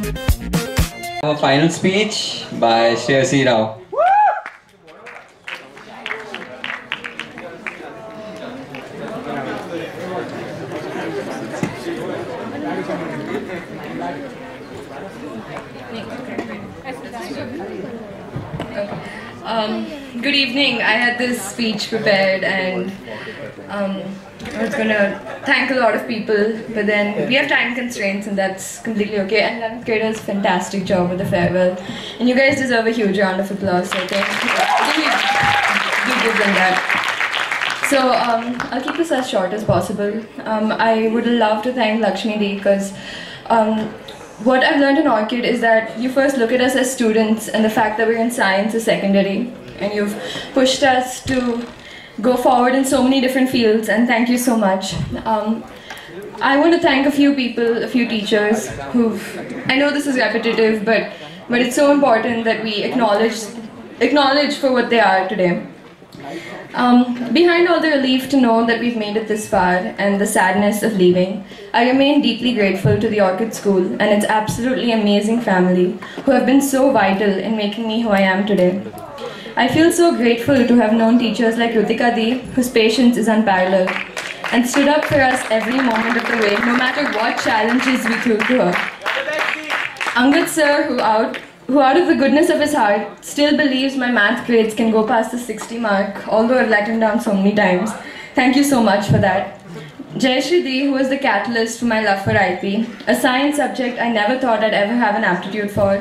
A final speech by Shreyasi Rao. Good evening. I had this speech prepared and I was gonna thank a lot of people, but then we have time constraints and that's completely okay. And 11th graders, fantastic job with the farewell. And you guys deserve a huge round of applause, so do give them that. So I'll keep this as short as possible. I would love to thank Lakshmi Dee because what I've learned in Orchid is that you first look at us as students and the fact that we're in science is secondary, and you've pushed us to go forward in so many different fields, and thank you so much. I want to thank a few people, a few teachers I know this is repetitive, but it's so important that we acknowledge for what they are today. Behind all the relief to know that we've made it this far and the sadness of leaving, I remain deeply grateful to the Orchid School and its absolutely amazing family who have been so vital in making me who I am today. I feel so grateful to have known teachers like Rutika Dee, whose patience is unparalleled, and stood up for us every moment of the way, no matter what challenges we threw to her. Angad sir, who out of the goodness of his heart still believes my math grades can go past the 60 mark, although I've let him down so many times. Thank you so much for that. Jayashri Dee, who was the catalyst for my love for IP, a science subject I never thought I'd ever have an aptitude for.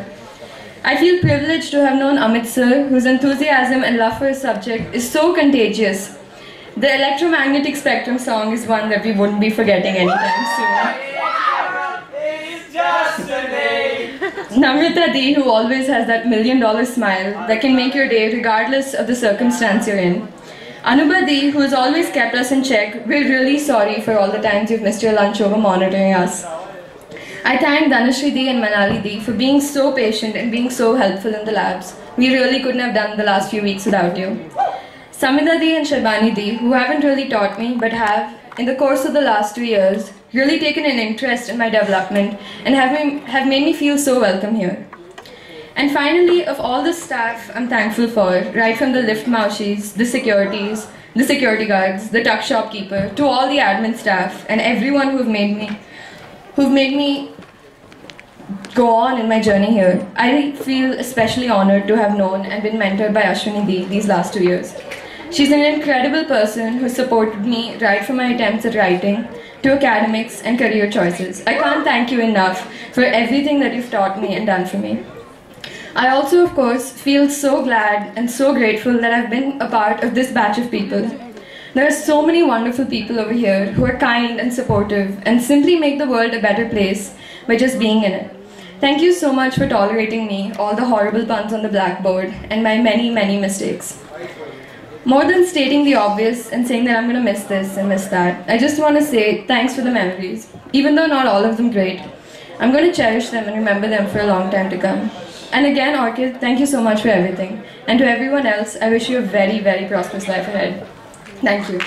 I feel privileged to have known Amit sir, whose enthusiasm and love for his subject is so contagious. The electromagnetic spectrum song is one that we wouldn't be forgetting anytime soon. Namrata Dee, who always has that $1 million smile that can make your day regardless of the circumstance you're in. Anubha Dee, who has always kept us in check, we're really sorry for all the times you've missed your lunch over monitoring us. I thank Dhanashri Dee and Manali Dee for being so patient and being so helpful in the labs. We really couldn't have done the last few weeks without you. Samida Dee and Sharbani Dee, who haven't really taught me but have, in the course of the last 2 years, really taken an interest in my development and have made me feel so welcome here. And finally, of all the staff I'm thankful for, right from the lift maushis, the security guards, the tuck shopkeeper, to all the admin staff and everyone who've made me go on in my journey here. I feel especially honored to have known and been mentored by Ashwini Dee these last 2 years. She's an incredible person who supported me right from my attempts at writing to academics and career choices. I can't thank you enough for everything that you've taught me and done for me. I also, of course, feel so glad and so grateful that I've been a part of this batch of people. There are so many wonderful people over here who are kind and supportive and simply make the world a better place by just being in it. Thank you so much for tolerating me, all the horrible puns on the blackboard, and my many, many mistakes. More than stating the obvious and saying that I'm going to miss this and miss that, I just want to say thanks for the memories. Even though not all of them great, I'm going to cherish them and remember them for a long time to come. And again, Orchid, thank you so much for everything. And to everyone else, I wish you a very, very prosperous life ahead. Thank you.